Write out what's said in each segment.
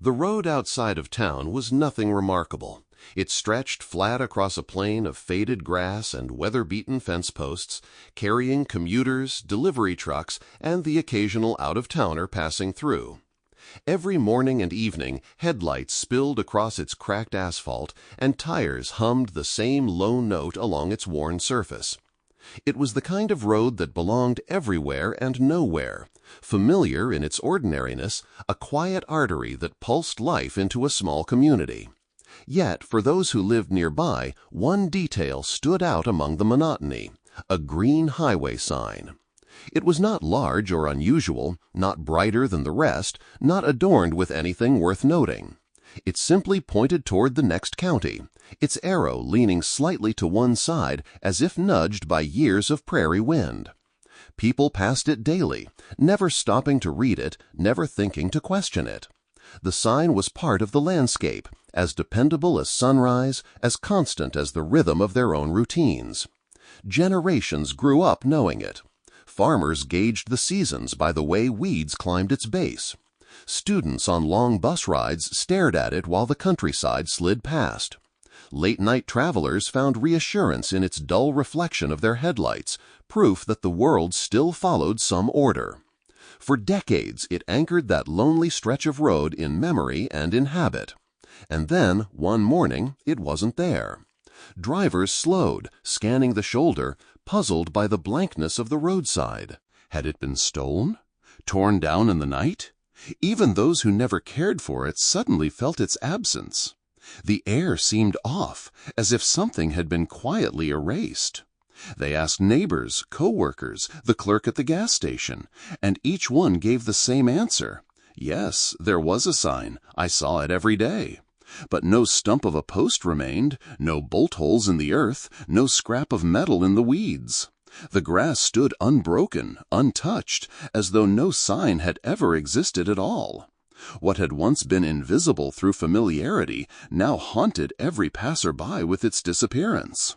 The road outside of town was nothing remarkable. It stretched flat across a plain of faded grass and weather-beaten fence posts, carrying commuters, delivery trucks, and the occasional out-of-towner passing through. Every morning and evening, headlights spilled across its cracked asphalt, and tires hummed the same low note along its worn surface. It was the kind of road that belonged everywhere and nowhere, familiar in its ordinariness, a quiet artery that pulsed life into a small community. Yet, for those who lived nearby, one detail stood out among the monotony: a green highway sign. It was not large or unusual, not brighter than the rest, not adorned with anything worth noting. It simply pointed toward the next county, its arrow leaning slightly to one side as if nudged by years of prairie wind. People passed it daily, never stopping to read it, never thinking to question it. The sign was part of the landscape, as dependable as sunrise, as constant as the rhythm of their own routines. Generations grew up knowing it. Farmers gauged the seasons by the way weeds climbed its base. Students on long bus rides stared at it while the countryside slid past. Late-night travelers found reassurance in its dull reflection of their headlights, proof that the world still followed some order. For decades it anchored that lonely stretch of road in memory and in habit. And then, one morning, it wasn't there. Drivers slowed, scanning the shoulder, puzzled by the blankness of the roadside. Had it been stolen? Torn down in the night? Even those who never cared for it suddenly felt its absence. The air seemed off, as if something had been quietly erased. They asked neighbors, co-workers, the clerk at the gas station, and each one gave the same answer. Yes, there was a sign. I saw it every day. But no stump of a post remained, no bolt holes in the earth, no scrap of metal in the weeds. The grass stood unbroken, untouched, as though no sign had ever existed at all. What had once been invisible through familiarity now haunted every passer-by with its disappearance.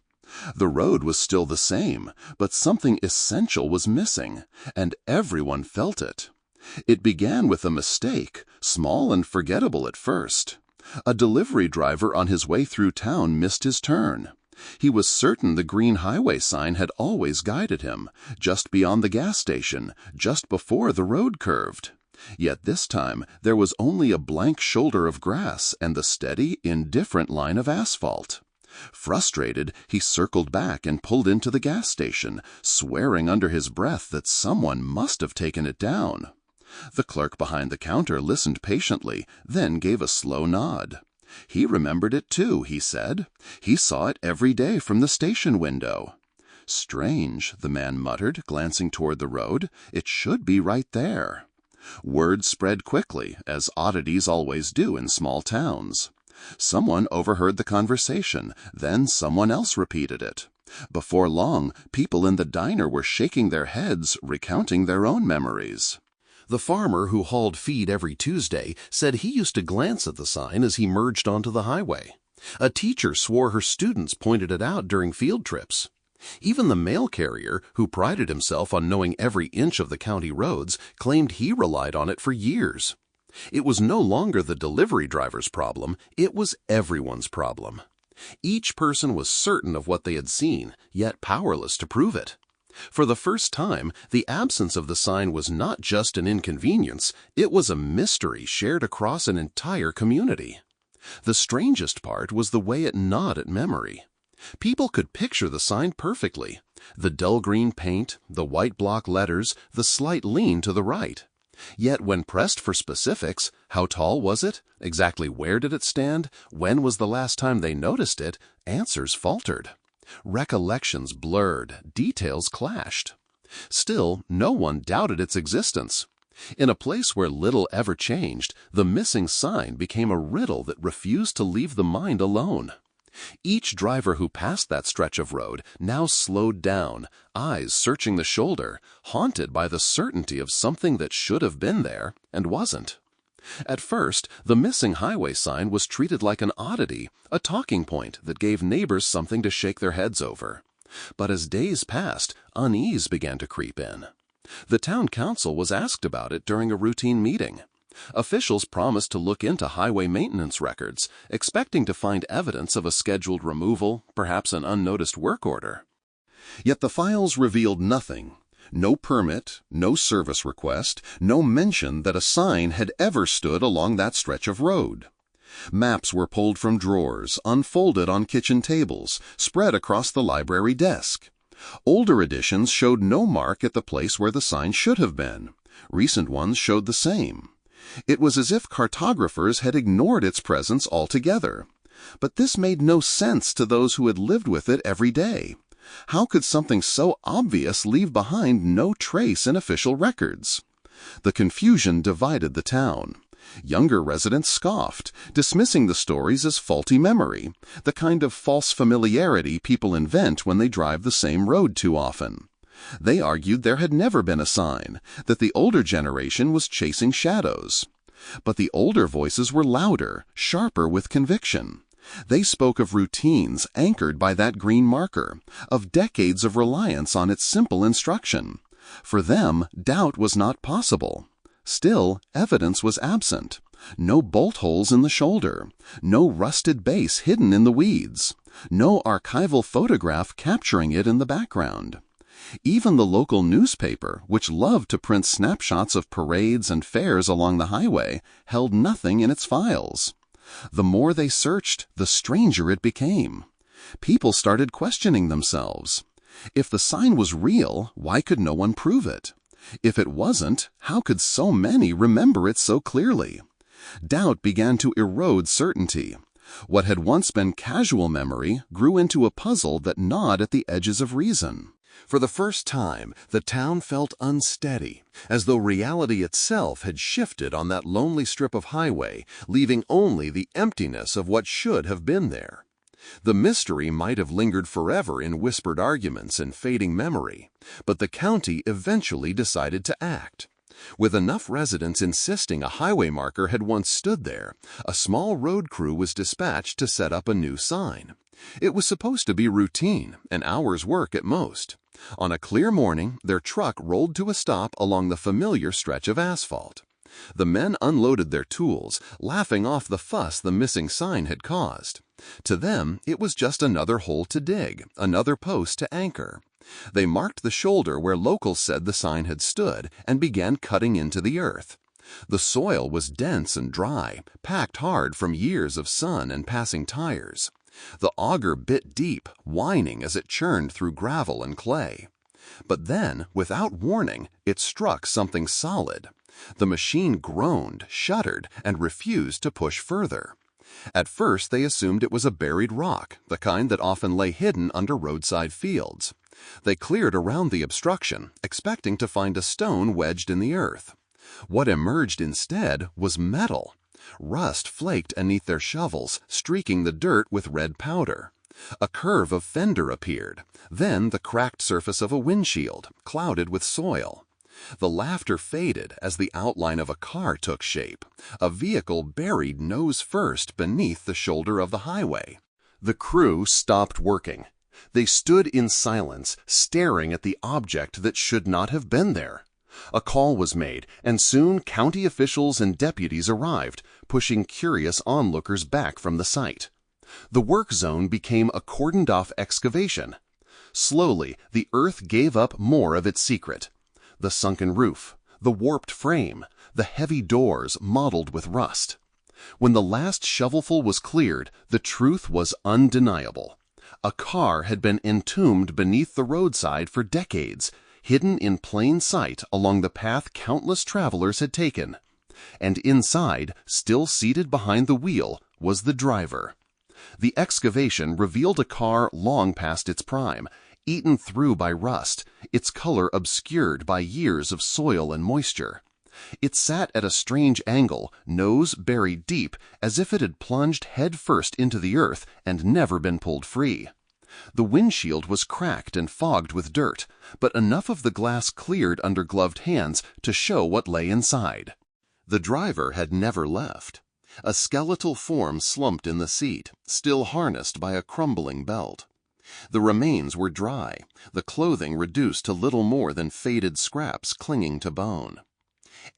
The road was still the same, but something essential was missing, and everyone felt it. It began with a mistake, small and forgettable at first. A delivery driver on his way through town missed his turn. He was certain the green highway sign had always guided him, just beyond the gas station, just before the road curved. Yet this time there was only a blank shoulder of grass and the steady, indifferent line of asphalt. Frustrated, he circled back and pulled into the gas station, swearing under his breath that someone must have taken it down. The clerk behind the counter listened patiently, then gave a slow nod. He remembered it too, he said. He saw it every day from the station window. Strange, the man muttered, glancing toward the road. It should be right there. Word spread quickly, as oddities always do in small towns. Someone overheard the conversation, then someone else repeated it. Before long, people in the diner were shaking their heads, recounting their own memories. The farmer who hauled feed every Tuesday said he used to glance at the sign as he merged onto the highway. A teacher swore her students pointed it out during field trips. Even the mail carrier, who prided himself on knowing every inch of the county roads, claimed he relied on it for years. It was no longer the delivery driver's problem, it was everyone's problem. Each person was certain of what they had seen, yet powerless to prove it. For the first time, the absence of the sign was not just an inconvenience, it was a mystery shared across an entire community. The strangest part was the way it gnawed at memory. People could picture the sign perfectly. The dull green paint, the white block letters, the slight lean to the right. Yet when pressed for specifics, how tall was it? Exactly where did it stand? When was the last time they noticed it? Answers faltered. Recollections blurred, details clashed. Still, no one doubted its existence. In a place where little ever changed, the missing sign became a riddle that refused to leave the mind alone. Each driver who passed that stretch of road now slowed down, eyes searching the shoulder, haunted by the certainty of something that should have been there and wasn't. At first, the missing highway sign was treated like an oddity, a talking point that gave neighbors something to shake their heads over. But as days passed, unease began to creep in. The town council was asked about it during a routine meeting. Officials promised to look into highway maintenance records, expecting to find evidence of a scheduled removal, perhaps an unnoticed work order. Yet the files revealed nothing. No permit, no service request, no mention that a sign had ever stood along that stretch of road. Maps were pulled from drawers, unfolded on kitchen tables, spread across the library desk. Older editions showed no mark at the place where the sign should have been. Recent ones showed the same. It was as if cartographers had ignored its presence altogether. But this made no sense to those who had lived with it every day. How could something so obvious leave behind no trace in official records? The confusion divided the town. Younger residents scoffed, dismissing the stories as faulty memory, the kind of false familiarity people invent when they drive the same road too often. They argued there had never been a sign, that the older generation was chasing shadows. But the older voices were louder, sharper with conviction. They spoke of routines anchored by that green marker, of decades of reliance on its simple instruction. For them, doubt was not possible. Still, evidence was absent. No bolt holes in the shoulder, no rusted base hidden in the weeds, no archival photograph capturing it in the background. Even the local newspaper, which loved to print snapshots of parades and fairs along the highway, held nothing in its files. The more they searched, the stranger it became. People started questioning themselves. If the sign was real, why could no one prove it? If it wasn't, how could so many remember it so clearly? Doubt began to erode certainty. What had once been casual memory grew into a puzzle that gnawed at the edges of reason. For the first time, the town felt unsteady, as though reality itself had shifted on that lonely strip of highway, leaving only the emptiness of what should have been there. The mystery might have lingered forever in whispered arguments and fading memory, but the county eventually decided to act. With enough residents insisting a highway marker had once stood there, a small road crew was dispatched to set up a new sign. It was supposed to be routine, an hour's work at most. On a clear morning, their truck rolled to a stop along the familiar stretch of asphalt. The men unloaded their tools, laughing off the fuss the missing sign had caused. To them, it was just another hole to dig, another post to anchor. They marked the shoulder where locals said the sign had stood and began cutting into the earth. The soil was dense and dry, packed hard from years of sun and passing tires. The auger bit deep, whining as it churned through gravel and clay. But then, without warning, it struck something solid. The machine groaned, shuddered, and refused to push further. At first they assumed it was a buried rock, the kind that often lay hidden under roadside fields. They cleared around the obstruction, expecting to find a stone wedged in the earth. What emerged instead was metal. Rust flaked beneath their shovels, streaking the dirt with red powder. A curve of fender appeared, then the cracked surface of a windshield, clouded with soil. The laughter faded as the outline of a car took shape, a vehicle buried nose first beneath the shoulder of the highway. The crew stopped working. They stood in silence, staring at the object that should not have been there. A call was made, and soon county officials and deputies arrived, pushing curious onlookers back from the site. The work zone became a cordoned-off excavation. Slowly, the earth gave up more of its secret. The sunken roof, the warped frame, the heavy doors mottled with rust. When the last shovelful was cleared, the truth was undeniable. A car had been entombed beneath the roadside for decades, hidden in plain sight along the path countless travelers had taken. And inside, still seated behind the wheel, was the driver. The excavation revealed a car long past its prime, eaten through by rust, its color obscured by years of soil and moisture. It sat at a strange angle, nose buried deep, as if it had plunged head first into the earth and never been pulled free. The windshield was cracked and fogged with dirt, but enough of the glass cleared under gloved hands to show what lay inside. The driver had never left. A skeletal form slumped in the seat, still harnessed by a crumbling belt. The remains were dry, the clothing reduced to little more than faded scraps clinging to bone.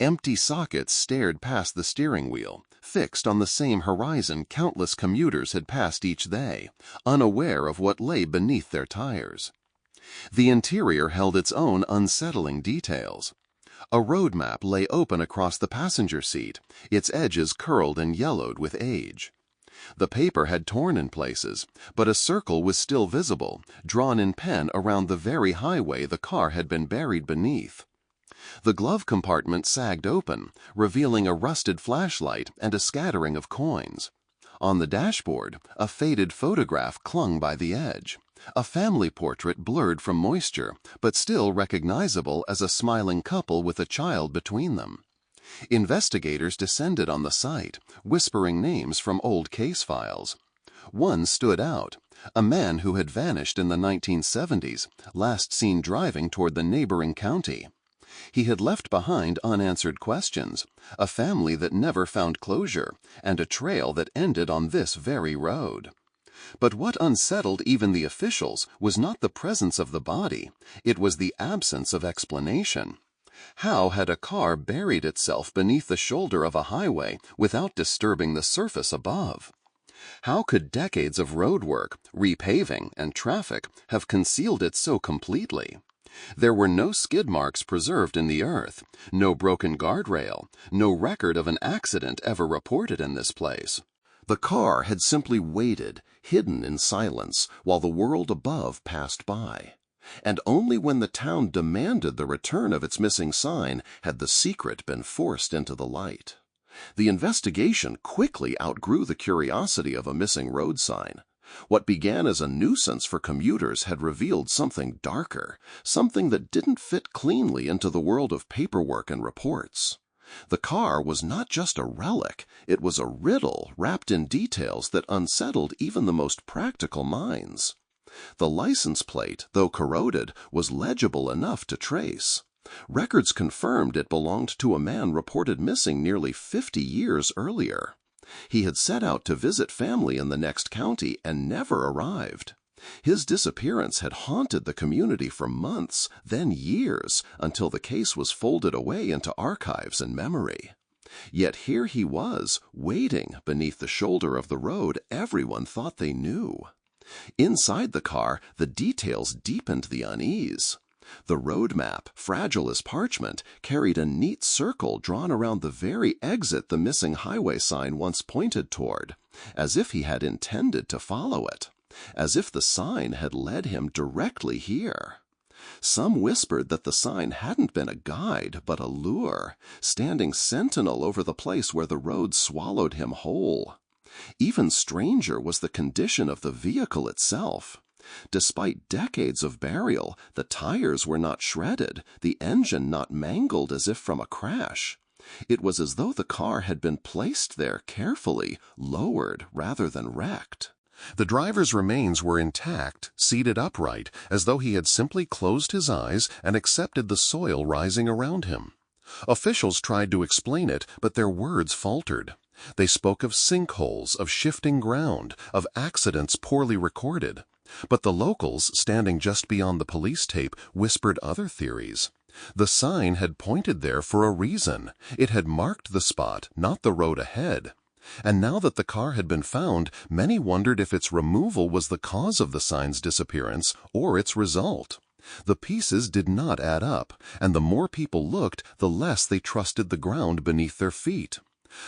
Empty sockets stared past the steering wheel, fixed on the same horizon countless commuters had passed each day, unaware of what lay beneath their tires. The interior held its own unsettling details. A road map lay open across the passenger seat, its edges curled and yellowed with age. The paper had torn in places, but a circle was still visible, drawn in pen around the very highway the car had been buried beneath. The glove compartment sagged open, revealing a rusted flashlight and a scattering of coins. On the dashboard, a faded photograph clung by the edge, a family portrait blurred from moisture, but still recognizable as a smiling couple with a child between them. Investigators descended on the site, whispering names from old case files. One stood out, a man who had vanished in the 1970s, last seen driving toward the neighboring county. He had left behind unanswered questions, a family that never found closure, and a trail that ended on this very road. But what unsettled even the officials was not the presence of the body, it was the absence of explanation. How had a car buried itself beneath the shoulder of a highway without disturbing the surface above? How could decades of road work, repaving, and traffic have concealed it so completely? There were no skid marks preserved in the earth, no broken guardrail, no record of an accident ever reported in this place. The car had simply waited, hidden in silence, while the world above passed by. And only when the town demanded the return of its missing sign had the secret been forced into the light. The investigation quickly outgrew the curiosity of a missing road sign. What began as a nuisance for commuters had revealed something darker, something that didn't fit cleanly into the world of paperwork and reports. The car was not just a relic, it was a riddle wrapped in details that unsettled even the most practical minds. The license plate, though corroded, was legible enough to trace. Records confirmed it belonged to a man reported missing nearly 50 years earlier. He had set out to visit family in the next county and never arrived. His disappearance had haunted the community for months, then years, until the case was folded away into archives and memory. Yet here he was, waiting beneath the shoulder of the road everyone thought they knew. Inside the car, the details deepened the unease. The road map, fragile as parchment, carried a neat circle drawn around the very exit the missing highway sign once pointed toward, as if he had intended to follow it, as if the sign had led him directly here. Some whispered that the sign hadn't been a guide, but a lure, standing sentinel over the place where the road swallowed him whole. Even stranger was the condition of the vehicle itself. Despite decades of burial, the tires were not shredded, the engine not mangled as if from a crash. It was as though the car had been placed there carefully, lowered rather than wrecked. The driver's remains were intact, seated upright, as though he had simply closed his eyes and accepted the soil rising around him. Officials tried to explain it, but their words faltered. They spoke of sinkholes, of shifting ground, of accidents poorly recorded. But the locals, standing just beyond the police tape, whispered other theories. The sign had pointed there for a reason. It had marked the spot, not the road ahead. And now that the car had been found, many wondered if its removal was the cause of the sign's disappearance or its result. The pieces did not add up, and the more people looked, the less they trusted the ground beneath their feet.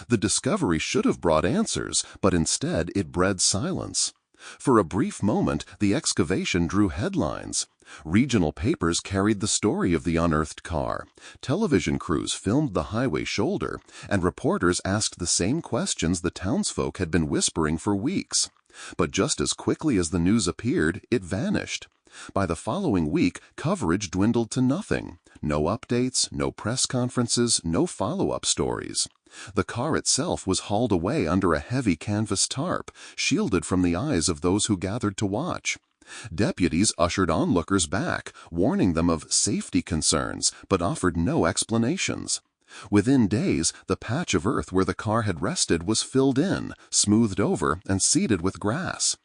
The discovery should have brought answers, but instead it bred silence. For a brief moment, the excavation drew headlines. Regional papers carried the story of the unearthed car. Television crews filmed the highway shoulder, and reporters asked the same questions the townsfolk had been whispering for weeks. But just as quickly as the news appeared, it vanished. By the following week, coverage dwindled to nothing. No updates, no press conferences, no follow-up stories. The car itself was hauled away under a heavy canvas tarp, shielded from the eyes of those who gathered to watch. Deputies ushered onlookers back, warning them of safety concerns, but offered no explanations. Within days, the patch of earth where the car had rested was filled in, smoothed over, and seeded with grass.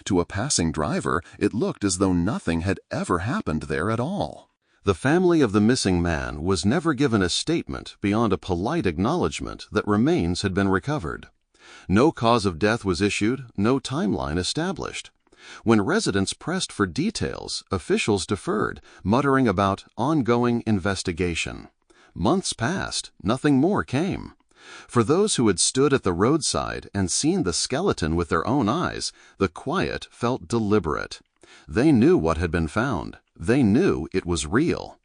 To a passing driver, it looked as though nothing had ever happened there at all. The family of the missing man was never given a statement beyond a polite acknowledgement that remains had been recovered. No cause of death was issued, no timeline established. When residents pressed for details, officials deferred, muttering about ongoing investigation. Months passed, nothing more came. For those who had stood at the roadside and seen the skeleton with their own eyes, the quiet felt deliberate. They knew what had been found. They knew it was real.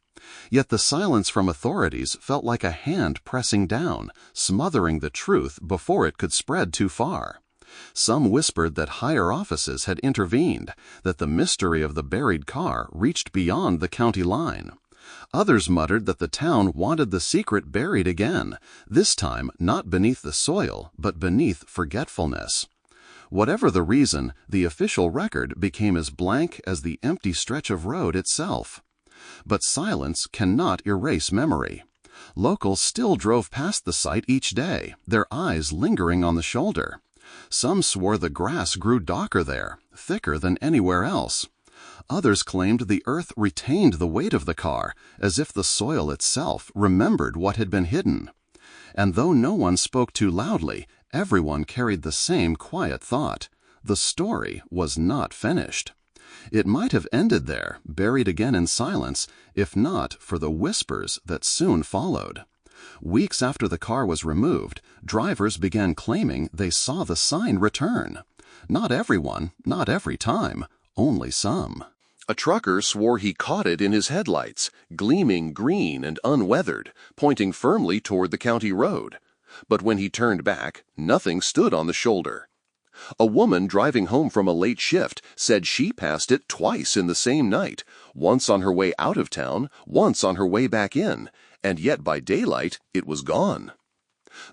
Yet the silence from authorities felt like a hand pressing down, smothering the truth before it could spread too far. Some whispered that higher offices had intervened, that the mystery of the buried car reached beyond the county line. Others muttered that the town wanted the secret buried again, this time not beneath the soil, but beneath forgetfulness. Whatever the reason, the official record became as blank as the empty stretch of road itself. But silence cannot erase memory. Locals still drove past the site each day, their eyes lingering on the shoulder. Some swore the grass grew darker there, thicker than anywhere else. Others claimed the earth retained the weight of the car, as if the soil itself remembered what had been hidden. And though no one spoke too loudly, everyone carried the same quiet thought. The story was not finished. It might have ended there, buried again in silence, if not for the whispers that soon followed. Weeks after the car was removed, drivers began claiming they saw the sign return. Not everyone, not every time, only some. A trucker swore he caught it in his headlights, gleaming green and unweathered, pointing firmly toward the county road. But when he turned back, nothing stood on the shoulder. A woman driving home from a late shift said she passed it twice in the same night, once on her way out of town, once on her way back in, and yet by daylight it was gone.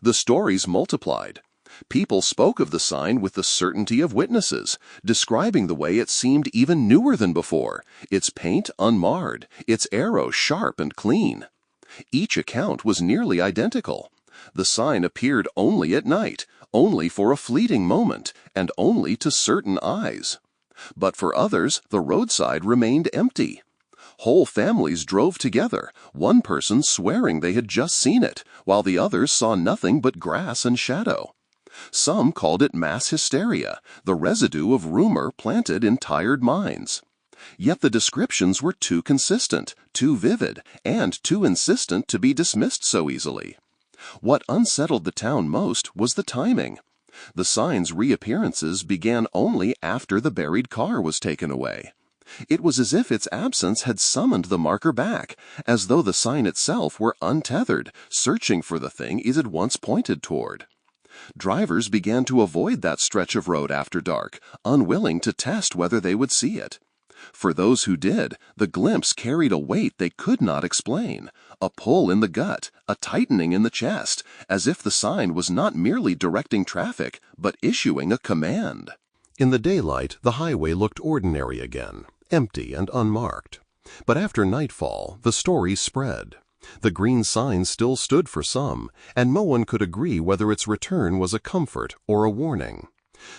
The stories multiplied. People spoke of the sign with the certainty of witnesses, describing the way it seemed even newer than before, its paint unmarred, its arrow sharp and clean. Each account was nearly identical. The sign appeared only at night, only for a fleeting moment, and only to certain eyes. But for others, the roadside remained empty. Whole families drove together, one person swearing they had just seen it, while the others saw nothing but grass and shadow. Some called it mass hysteria, the residue of rumor planted in tired minds. Yet the descriptions were too consistent, too vivid, and too insistent to be dismissed so easily. What unsettled the town most was the timing. The sign's reappearances began only after the buried car was taken away. It was as if its absence had summoned the marker back, as though the sign itself were untethered, searching for the thing it had once pointed toward. Drivers began to avoid that stretch of road after dark, unwilling to test whether they would see it. For those who did, the glimpse carried a weight they could not explain, a pull in the gut, a tightening in the chest, as if the sign was not merely directing traffic, but issuing a command. In the daylight, the highway looked ordinary again, empty and unmarked. But after nightfall, the story spread. The green sign still stood for some, and no one could agree whether its return was a comfort or a warning.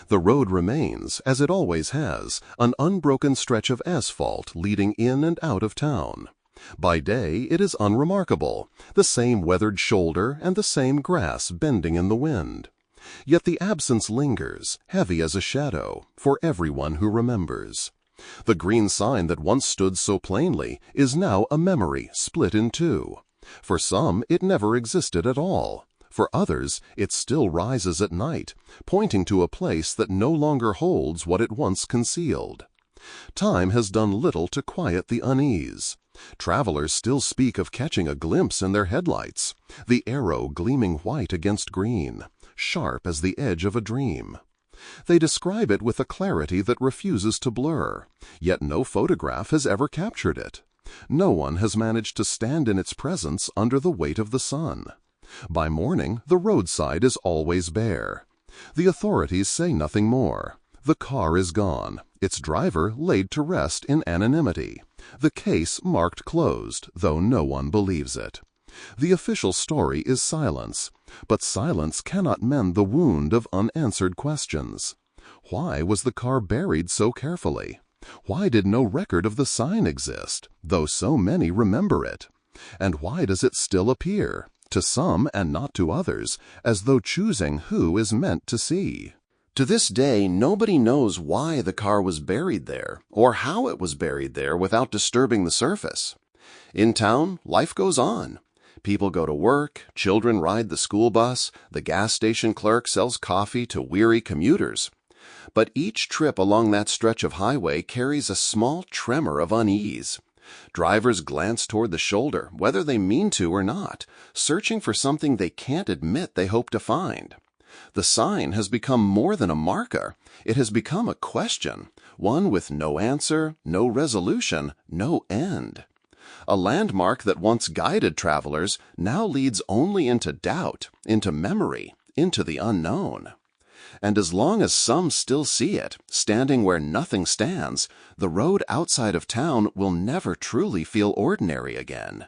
The road remains, as it always has, an unbroken stretch of asphalt leading in and out of town. By day it is unremarkable, the same weathered shoulder and the same grass bending in the wind. Yet the absence lingers, heavy as a shadow, for everyone who remembers. The green sign that once stood so plainly is now a memory split in two. For some it never existed at all. For others it still rises at night, pointing to a place that no longer holds what it once concealed. Time has done little to quiet the unease. Travelers still speak of catching a glimpse in their headlights, the arrow gleaming white against green, sharp as the edge of a dream. They describe it with a clarity that refuses to blur, yet no photograph has ever captured it. No one has managed to stand in its presence under the weight of the sun. By morning, the roadside is always bare. The authorities say nothing more. The car is gone, its driver laid to rest in anonymity. The case marked closed, though no one believes it. The official story is silence, but silence cannot mend the wound of unanswered questions. Why was the car buried so carefully? Why did no record of the sign exist, though so many remember it? And why does it still appear, to some and not to others, as though choosing who is meant to see? To this day, nobody knows why the car was buried there, or how it was buried there without disturbing the surface. In town, life goes on. People go to work, children ride the school bus, the gas station clerk sells coffee to weary commuters. But each trip along that stretch of highway carries a small tremor of unease. Drivers glance toward the shoulder, whether they mean to or not, searching for something they can't admit they hope to find. The sign has become more than a marker. It has become a question, one with no answer, no resolution, no end. A landmark that once guided travelers now leads only into doubt, into memory, into the unknown. And as long as some still see it, standing where nothing stands, the road outside of town will never truly feel ordinary again.